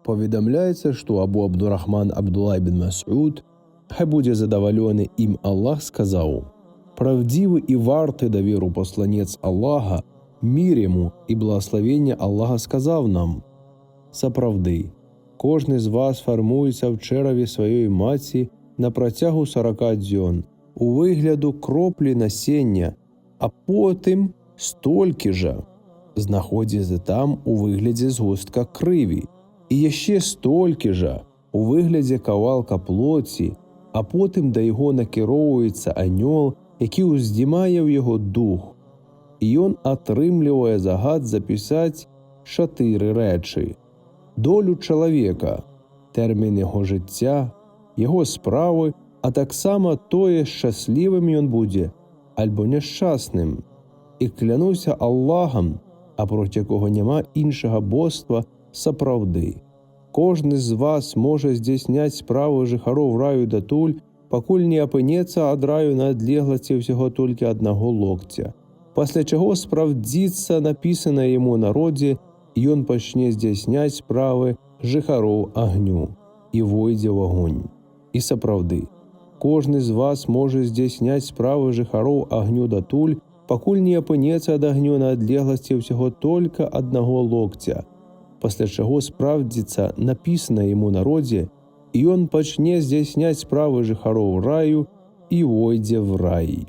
Повідомляється, що Абу Абдурахман Абдулла ібн Мас'уд, хай буде задоволений їм Аллах, сказав: «Правдивий і вартий довіру посланець Аллаха, мир йому і благословення Аллаха сказав нам: «Саправди, кожний з вас формується в череві своєї матці на протягу 40 дзьон у вигляду кроплі насіння, а потім стільки же знаходиться там у вигляді згустка криві, і ще стільки же у вигляді кавалка плоті, а потім до його накеровується аньол, який уздімає в його дух, і він отримлює загад записати 4 речі: долю чоловіка, термін його життя, його справи, а так само тое, щасливим він буде, або нещасним. І клянуся Аллахом, а проти якого нема іншого божства, саправди. Кожен з вас може здійсняти справи жихаров раю дотуль, покуль не опинеться від раю на відлеглості всього тільки 1 локтя. Після чого справдиться написане йому народі, і він почне здійсняти справи жихаров огню, і войде в огонь. І саправди, кожен з вас може здійсняти справи жихаров огню дотуль, покуль не опинеться від огню на відлеглості всього тільки 1 локтя. Після чого справдиться написане йому народі, і він почне здійсняти справи жихаров раю, і войде в рай.